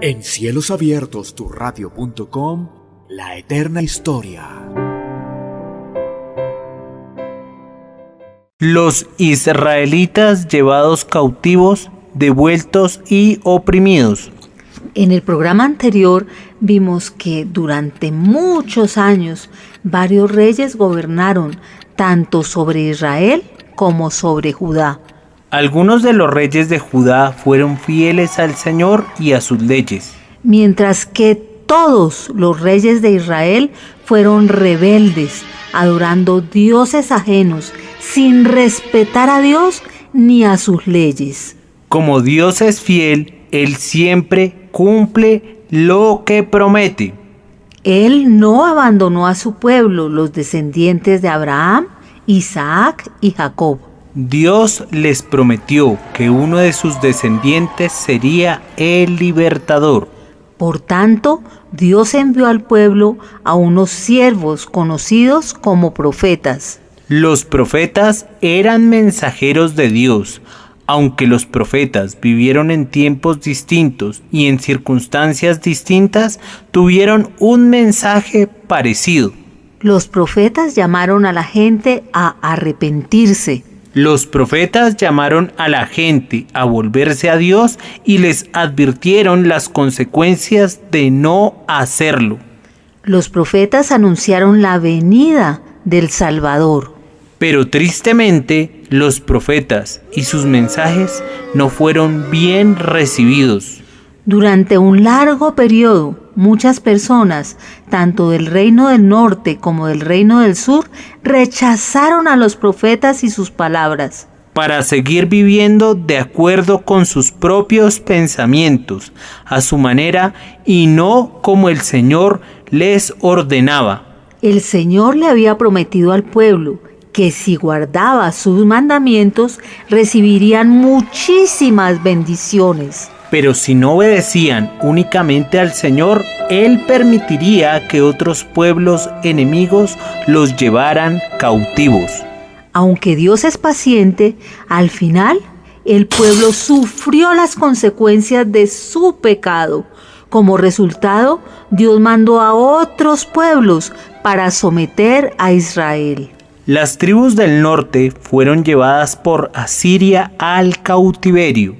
En Cielos Abiertos, turradio.com, la eterna historia. Los israelitas llevados cautivos, devueltos y oprimidos. En el programa anterior vimos que durante muchos años varios reyes gobernaron tanto sobre Israel como sobre Judá. Algunos de los reyes de Judá fueron fieles al Señor y a sus leyes, mientras que todos los reyes de Israel fueron rebeldes, adorando dioses ajenos, sin respetar a Dios ni a sus leyes. Como Dios es fiel, Él siempre cumple lo que promete. Él no abandonó a su pueblo, los descendientes de Abraham, Isaac y Jacob. Dios les prometió que uno de sus descendientes sería el libertador. Por tanto, Dios envió al pueblo a unos siervos conocidos como profetas. Los profetas eran mensajeros de Dios. Aunque los profetas vivieron en tiempos distintos y en circunstancias distintas, tuvieron un mensaje parecido. Los profetas llamaron a la gente a arrepentirse. Los profetas llamaron a la gente a volverse a Dios y les advirtieron las consecuencias de no hacerlo. Los profetas anunciaron la venida del Salvador. Pero tristemente, los profetas y sus mensajes no fueron bien recibidos. Durante un largo periodo, muchas personas, tanto del reino del norte como del reino del sur, rechazaron a los profetas y sus palabras. Para seguir viviendo de acuerdo con sus propios pensamientos, a su manera y no como el Señor les ordenaba. El Señor le había prometido al pueblo que si guardaba sus mandamientos, recibirían muchísimas bendiciones. Pero si no obedecían únicamente al Señor, Él permitiría que otros pueblos enemigos los llevaran cautivos. Aunque Dios es paciente, al final el pueblo sufrió las consecuencias de su pecado. Como resultado, Dios mandó a otros pueblos para someter a Israel. Las tribus del norte fueron llevadas por Asiria al cautiverio.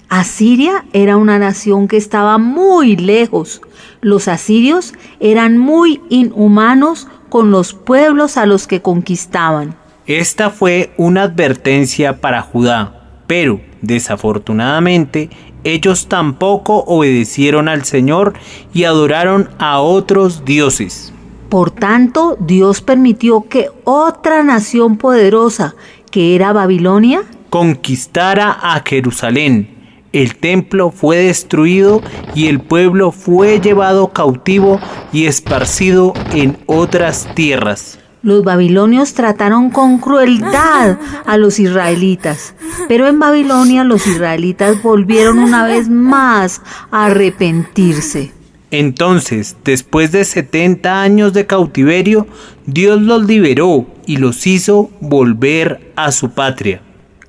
Asiria era una nación que estaba muy lejos. Los asirios eran muy inhumanos con los pueblos a los que conquistaban. Esta fue una advertencia para Judá, pero desafortunadamente ellos tampoco obedecieron al Señor y adoraron a otros dioses. Por tanto, Dios permitió que otra nación poderosa, que era Babilonia, conquistara a Jerusalén. El templo fue destruido y el pueblo fue llevado cautivo y esparcido en otras tierras. Los babilonios trataron con crueldad a los israelitas, pero en Babilonia los israelitas volvieron una vez más a arrepentirse. Entonces, después de 70 años de cautiverio, Dios los liberó y los hizo volver a su patria.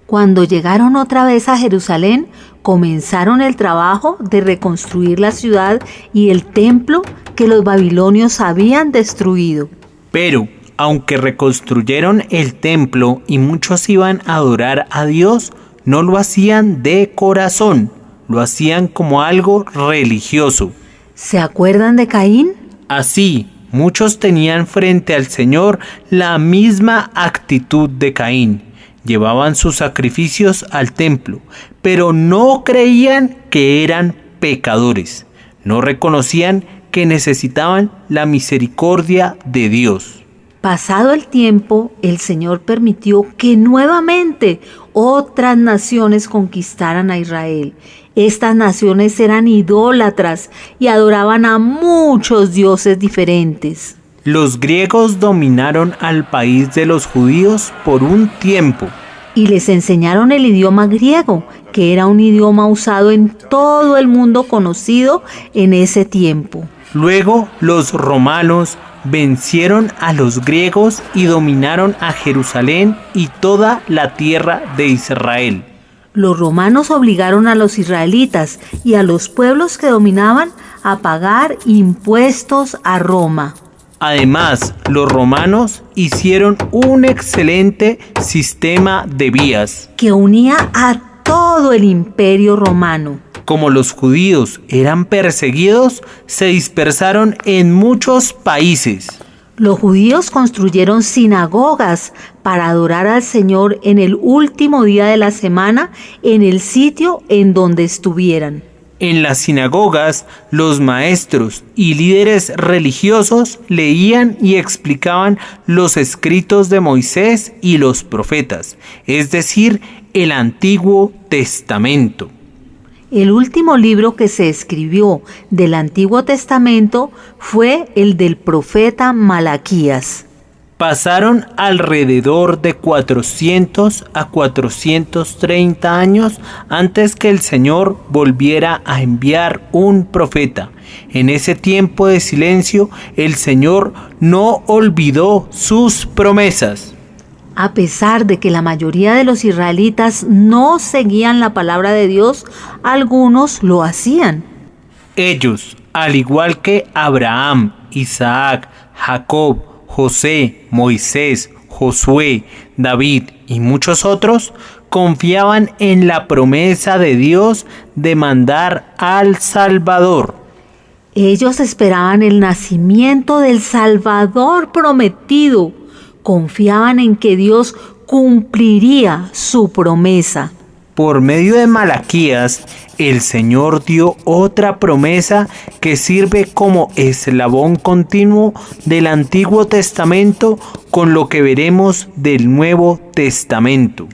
Cuando llegaron otra vez a Jerusalén, comenzaron el trabajo de reconstruir la ciudad y el templo que los babilonios habían destruido. Pero, aunque reconstruyeron el templo y muchos iban a adorar a Dios, no lo hacían de corazón, lo hacían como algo religioso. ¿Se acuerdan de Caín? Así, muchos tenían frente al Señor la misma actitud de Caín. Llevaban sus sacrificios al templo, pero no creían que eran pecadores. No reconocían que necesitaban la misericordia de Dios. Pasado el tiempo, el Señor permitió que nuevamente otras naciones conquistaran a Israel. Estas naciones eran idólatras y adoraban a muchos dioses diferentes. Los griegos dominaron al país de los judíos por un tiempo. Y les enseñaron el idioma griego, que era un idioma usado en todo el mundo conocido en ese tiempo. Luego los romanos vencieron a los griegos y dominaron a Jerusalén y toda la tierra de Israel. Los romanos obligaron a los israelitas y a los pueblos que dominaban a pagar impuestos a Roma. Además, los romanos hicieron un excelente sistema de vías. Que unía a todo el imperio romano. Como los judíos eran perseguidos, se dispersaron en muchos países. Los judíos construyeron sinagogas para adorar al Señor en el último día de la semana en el sitio en donde estuvieran. En las sinagogas, los maestros y líderes religiosos leían y explicaban los escritos de Moisés y los profetas, es decir, el Antiguo Testamento. El último libro que se escribió del Antiguo Testamento fue el del profeta Malaquías. Pasaron alrededor de 400 a 430 años antes que el Señor volviera a enviar un profeta. En ese tiempo de silencio, el Señor no olvidó sus promesas. A pesar de que la mayoría de los israelitas no seguían la palabra de Dios, algunos lo hacían. Ellos, al igual que Abraham, Isaac, Jacob, José, Moisés, Josué, David y muchos otros, confiaban en la promesa de Dios de mandar al Salvador. Ellos esperaban el nacimiento del Salvador prometido. Confiaban en que Dios cumpliría su promesa. Por medio de Malaquías, el Señor dio otra promesa que sirve como eslabón continuo del Antiguo Testamento con lo que veremos del Nuevo Testamento.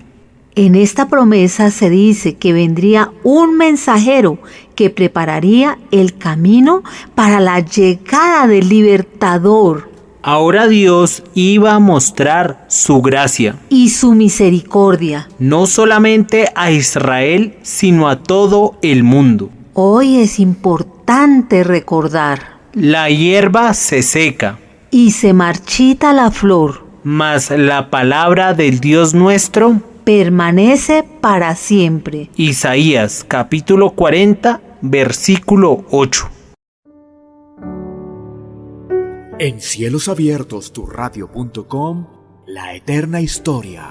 En esta promesa se dice que vendría un mensajero que prepararía el camino para la llegada del libertador. Ahora Dios iba a mostrar su gracia, y su misericordia. no solamente a Israel, sino a todo el mundo. Hoy es importante recordar. La hierba se seca, Y se marchita la flor. mas la palabra del Dios nuestro. Permanece para siempre. Isaías capítulo 40, versículo 8. En cielosabiertosturradio.com, la eterna historia.